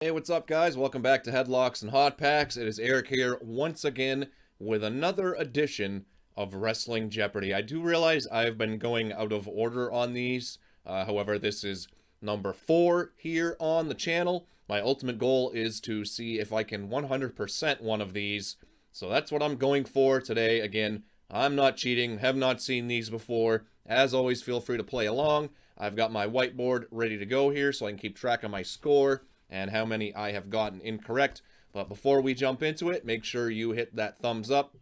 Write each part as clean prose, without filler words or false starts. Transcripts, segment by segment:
Hey, what's up, guys? Welcome back to Headlocks and Hot Packs. It is Eric here once again with another edition of Wrestling Jeopardy. I do realize I've been going out of order on these. However, this is number 4 here on the channel. My ultimate goal is to see if I can 100% one of these. So that's what I'm going for today. Again, I'm not cheating, have not seen these before. As always, feel free to play along. I've got my whiteboard ready to go here so I can keep track of my score and how many I have gotten incorrect. But before we jump into it, make sure you hit that thumbs up.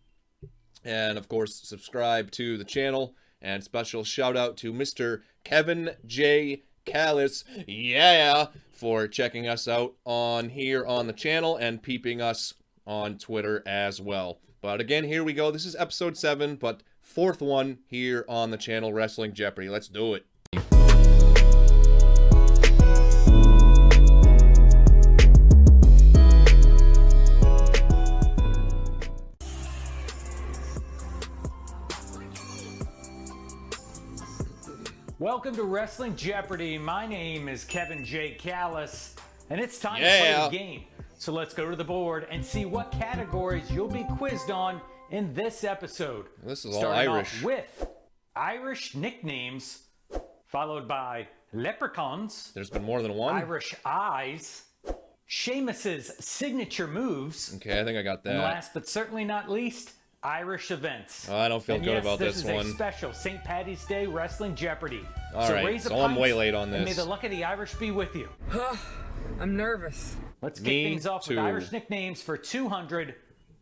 And of course, subscribe to the channel. And special shout out to Mr. Kevin J. Callis, yeah, for checking us out on here on the channel and peeping us on Twitter as well. But again, here we go. This is episode 7, but 4th one here on the channel, Wrestling Jeopardy. Let's do it. Welcome to Wrestling Jeopardy. My name is Kevin J. Callis, and it's time to play the game. So let's go to the board and see what categories you'll be quizzed on in this episode. This is all Starting Irish. off with Irish nicknames, followed by leprechauns. There's been more than one. Irish eyes, Sheamus's signature moves. Okay, I think I got that. And last but certainly not least, Irish events. Oh, I don't feel good about this one. This is a special St. Paddy's Day Wrestling Jeopardy. All right, so I'm way late on this. And may the luck of the Irish be with you. I'm nervous. Let's kick things off with Irish nicknames for 200.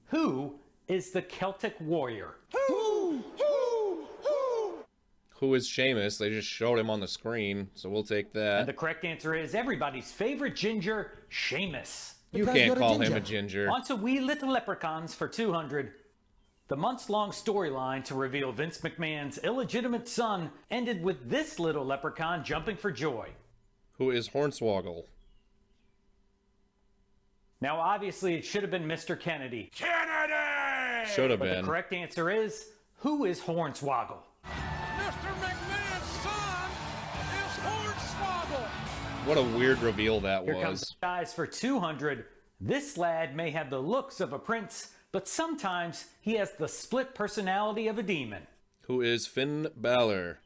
Who is the Celtic Warrior? Who is Sheamus? They just showed him on the screen, so we'll take that. And the correct answer is everybody's favorite ginger, Sheamus. You can't call him a ginger. On to Wee Little Leprechauns for 200. The months-long storyline to reveal Vince McMahon's illegitimate son ended with this little leprechaun jumping for joy. Who is Hornswoggle? Now, obviously, it should have been Mr. Kennedy. Kennedy! Should have been. But the correct answer is, who is Hornswoggle? Mr. McMahon's son is Hornswoggle. What a weird reveal that Here was. Comes the guys for 200. This lad may have the looks of a prince, but sometimes he has the split personality of a demon. Who is Finn Balor?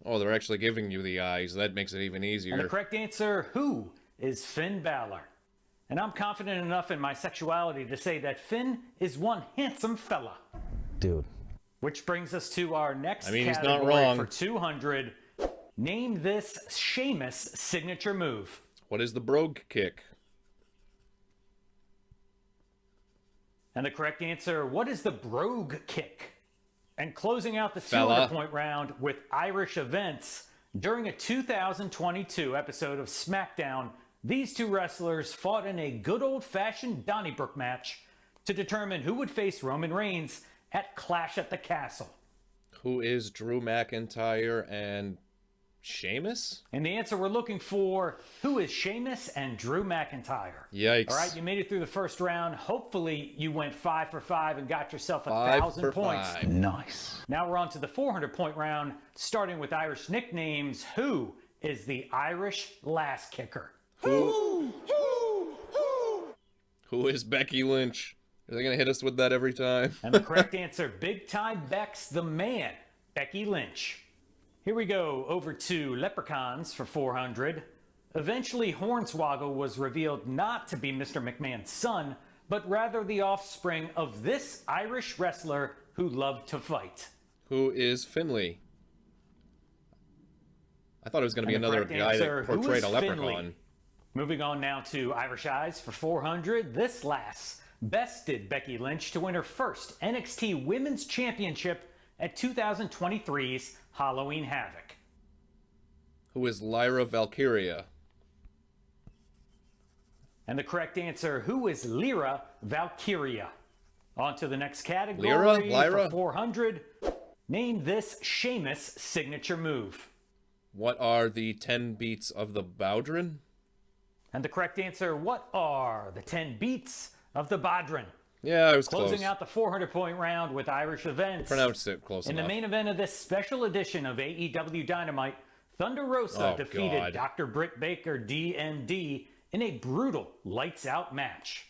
Oh, they're actually giving you the eyes. That makes it even easier. And the correct answer, who is Finn Balor? And I'm confident enough in my sexuality to say that Finn is one handsome fella. Dude. Which brings us to our next he's not category wrong. for 200. Name this Sheamus signature move. What is the brogue kick? And the correct answer, what is the brogue kick? And closing out the 200-point round with Irish events, during a 2022 episode of SmackDown, these two wrestlers fought in a good old-fashioned Donnybrook match to determine who would face Roman Reigns at Clash at the Castle. Who is Drew McIntyre and Sheamus? And the answer we're looking for, who is Sheamus and Drew McIntyre? Yikes. All right, you made it through the first round. Hopefully you went 5 for 5 and got yourself 1,000 points. 5. Nice. Now we're on to the 400-point round, starting with Irish nicknames. Who is the Irish Lass Kicker? Who is Becky Lynch? Are they going to hit us with that every time? And the correct answer, Big Time Beck's the man, Becky Lynch. Here we go, over to Leprechauns for 400. Eventually, Hornswoggle was revealed not to be Mr. McMahon's son, but rather the offspring of this Irish wrestler who loved to fight. Who is Finley? I thought it was going to be another guy that portrayed a leprechaun. Finley? Moving on now to Irish Eyes for 400. This lass bested Becky Lynch to win her first NXT Women's Championship at 2023's Halloween Havoc. Who is Lyra Valkyria? And the correct answer, who is Lyra Valkyria? On to the next category. Lyra? For 400. Name this Sheamus signature move. What are the 10 beats of the Bowdrin? And the correct answer, what are the 10 beats of the Bodhrán? Yeah, I was Closing close. out the 400-point round with Irish events. Pronounced it close In enough. the main event of this special edition of AEW Dynamite, Thunder Rosa defeated God. Dr. Britt Baker, DMD, in a brutal lights-out match?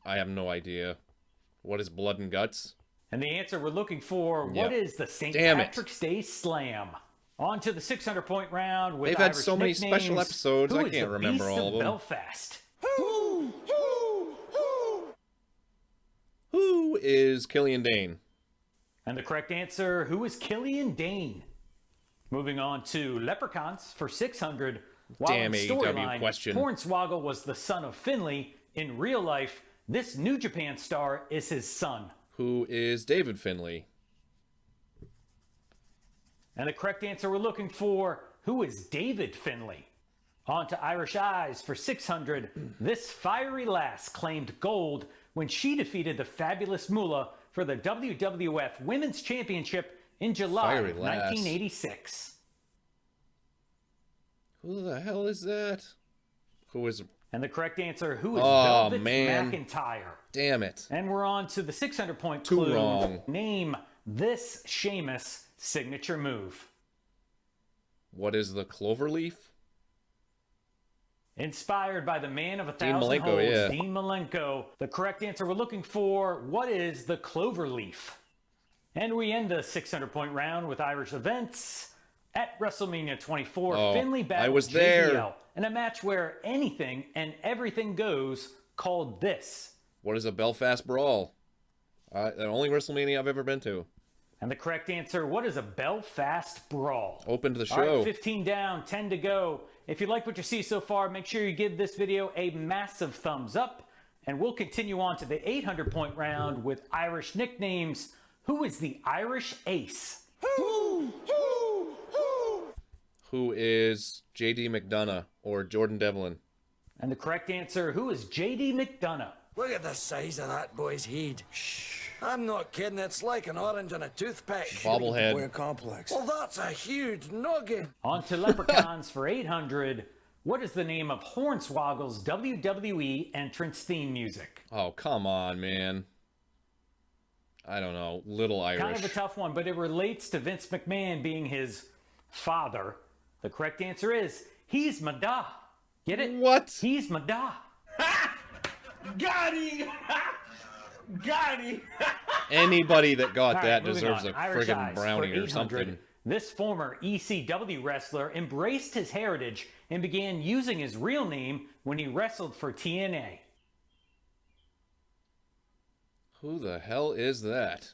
I have no idea. What is Blood and Guts? And the answer we're looking for, what is the St. Damn it. Patrick's Day Slam? On to the 600-point round with They've had Irish so many nicknames. special episodes, Who I is can't the remember Beast all of them. Belfast? Who is Killian Dane? And the correct answer, who is Killian Dane? Moving on to Leprechauns for 600. While Damn in AEW storyline, question. Hornswoggle was the son of Finley. In real life, this New Japan star is his son. Who is David Finlay? And the correct answer we're looking for, who is David Finlay? On to Irish Eyes for 600. This fiery lass claimed gold when she defeated the Fabulous Moolah for the WWF Women's Championship in July Fiery of lass. 1986. Who the hell is that? Who is... And the correct answer, who is Oh, Velvet man. McIntyre? Damn it. And we're on to the 600-point Too clue. wrong. Name this Sheamus signature move. What is the Cloverleaf? Inspired by the man of a Dean thousand Malenko, holds, yeah. Dean Malenko. The correct answer we're looking for, what is the Cloverleaf? And we end the 600-point round with Irish events. At WrestleMania 24, Oh, Finlay I battled was there. JBL in a match where anything and everything goes, called this. What is a Belfast Brawl? The only WrestleMania I've ever been to. And the correct answer, what is a Belfast Brawl? Open to the All right, show. 15 down, 10 to go. If you like what you see so far, make sure you give this video a massive thumbs up. And we'll continue on to the 800-point round with Irish nicknames. Who is the Irish Ace? Who is J.D. McDonough or Jordan Devlin? And the correct answer, who is J.D. McDonough? Look at the size of that boy's head. I'm not kidding, it's like an orange on a toothpick. Bobblehead. complex. Well, that's a huge noggin. On to Leprechauns for 800. What is the name of Hornswoggle's WWE entrance theme music? Oh, come on, man. I don't know. Little Irish. Kind of a tough one, but it relates to Vince McMahon being his father. The correct answer is, he's my da. Get it? What? He's my da. Got him! Got him! Anybody that got All that right, moving deserves on. a Irish friggin' Eyes brownie for or 800. something. This former ECW wrestler embraced his heritage and began using his real name when he wrestled for TNA. Who the hell is that?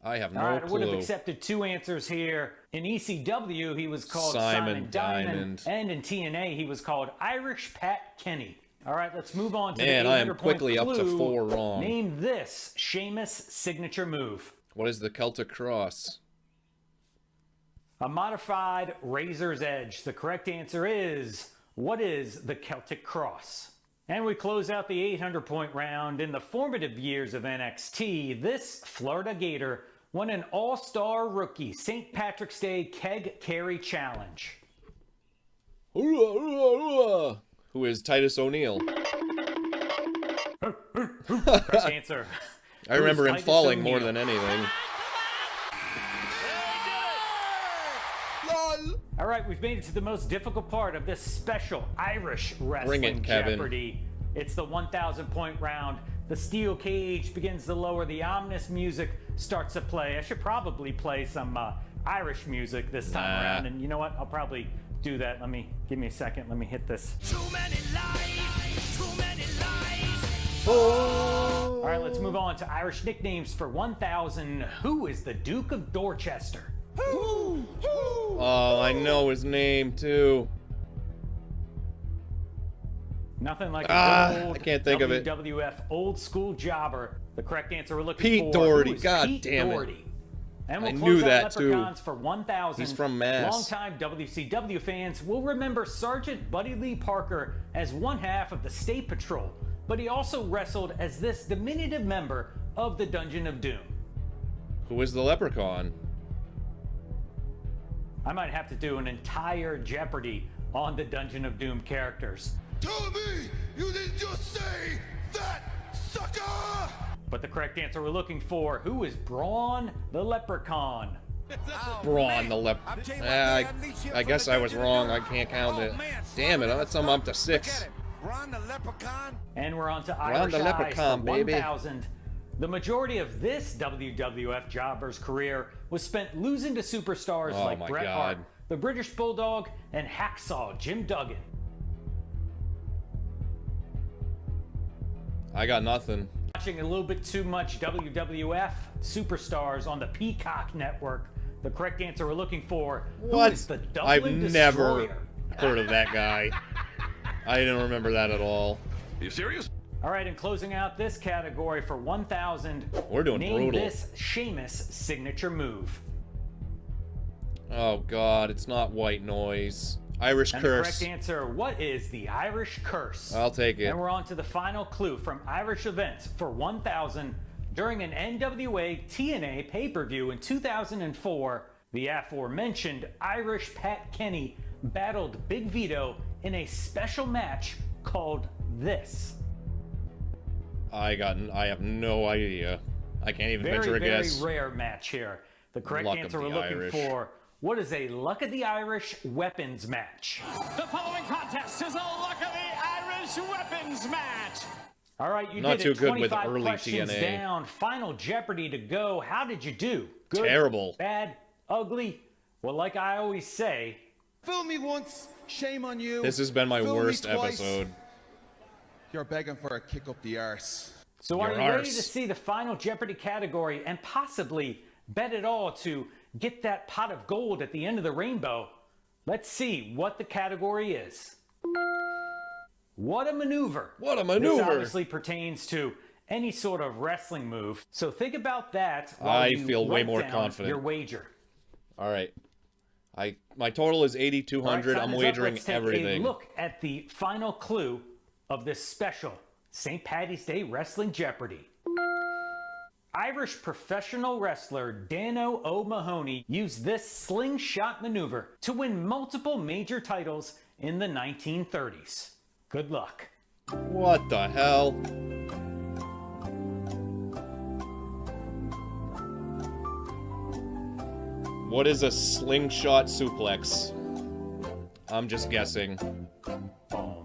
I have no All right, I would have clue. accepted two answers here. In ECW, he was called Simon Simon Diamond, Diamond. and in TNA, he was called Irish Pat Kenny. All right, let's move on to Man, the I am 800-point quickly up to clue. 4 wrong. Name this Sheamus signature move. What is the Celtic Cross? A modified Razor's Edge. The correct answer is, what is the Celtic Cross? And we close out the 800-point round. In the formative years of NXT, this Florida Gator won an All-Star Rookie St. Patrick's Day Keg Carry Challenge. Who is Titus O'Neil? Correct answer. I remember him Titus falling more O'Neil. than anything. All right, we've made it to the most difficult part of this special Irish Wrestling Kevin. Jeopardy. It's the 1,000-point round. The steel cage begins to lower. The ominous music starts to play. I should probably play some Irish music this time around. And you know what? I'll probably do that. Give me a second. Let me hit this. Too many lies, too many lies. All right, let's move on to Irish nicknames for 1,000. Who is the Duke of Dorchester? Oh, I know his name too. Nothing like I old can't think of it. WWF old school jobber. The correct answer we're looking Pete for. Doherty. Who is God Pete damn it. Doherty? And we'll I close knew out that, too. Leprechauns for 1,000. He's from Mass. Longtime WCW fans will remember Sergeant Buddy Lee Parker as one half of the State Patrol, but he also wrestled as this diminutive member of the Dungeon of Doom. Who is the Leprechaun? I might have to do an entire Jeopardy on the Dungeon of Doom characters. Tell me you didn't just say that, sucker! But the correct answer we're looking for, who is Braun the Leprechaun? Braun the I guess I was wrong. I can't count it. Damn it, I'm up to 6. Ron the Leprechaun? And we're on to Ron Irish the Eyes Leprechaun, for baby. 1,000. The majority of this WWF jobber's career was spent losing to superstars Oh like my Bret God. Hart, the British Bulldog, and Hacksaw Jim Duggan. I got nothing. Watching a little bit too much WWF superstars on the Peacock Network. The correct answer we're looking for, who What? is the I've Dublin never Destroyer? heard of that guy. I didn't remember that at all. You serious? All right, and closing out this category for 1,000. We're doing name brutal. this Sheamus signature move. Oh God, it's not white noise. Irish And curse. the correct answer, what is the Irish curse? I'll take it. And we're on to the final clue from Irish Events for 1,000. During an NWA TNA pay-per-view in 2004, the aforementioned Irish Pat Kenny battled Big Vito in a special match called this. I have no idea. I can't even venture a guess. Very rare match here. The correct Luck of answer the we're looking Irish. for, what is a Luck of the Irish weapons match? The following contest is a Luck of the Irish weapons match. All right, you Not did too it. good with 25 early questions TNA. down. Final Jeopardy to go. How did you do? Good, Terrible. bad, ugly? Well, like I always say, Fool me once, shame on you. This has been my Fool me worst twice, episode. You're begging for a kick up the arse. so are Your you ready arse. to see the Final Jeopardy category and possibly bet it all to get that pot of gold at the end of the rainbow? Let's see what the category is. What a maneuver. What a This maneuver. obviously pertains to any sort of wrestling move. So think about that while I you feel way write more down confident. your wager. All right. My total is 8,200. All right, I'm time is up. wagering Let's take everything. a look at the final clue of this special St. Paddy's Day Wrestling Jeopardy. Irish professional wrestler Dano O'Mahony used this slingshot maneuver to win multiple major titles in the 1930s. Good luck. What the hell? What is a slingshot suplex? I'm just guessing. Boom,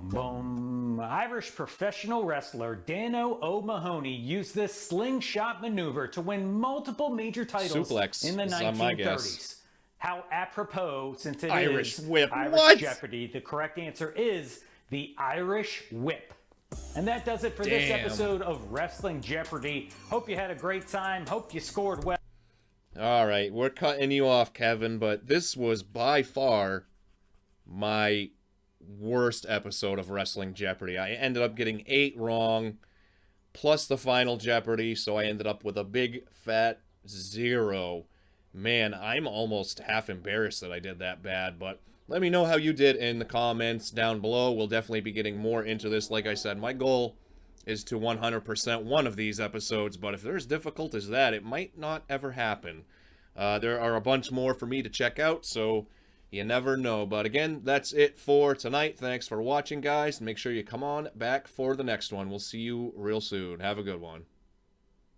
boom. Irish professional wrestler Dano O'Mahony used this slingshot maneuver to win multiple major titles Suplex in the is on my 1930s. guess. How apropos, since it Irish is whip. Irish What? Jeopardy, the correct answer is the Irish whip. And that does it for this Damn. episode of Wrestling Jeopardy. Hope you had a great time. Hope you scored well. All right, we're cutting you off, Kevin, but this was by far my worst episode of Wrestling Jeopardy. I ended up getting 8 wrong, plus the final Jeopardy, so I ended up with a big fat 0. Man, I'm almost half embarrassed that I did that bad, but let me know how you did in the comments down below. We'll definitely be getting more into this. Like I said, my goal is to 100% one of these episodes, but if they're as difficult as that, it might not ever happen. There are a bunch more for me to check out, so you never know. But again, that's it for tonight. Thanks for watching, guys. Make sure you come on back for the next one. We'll see you real soon. Have a good one.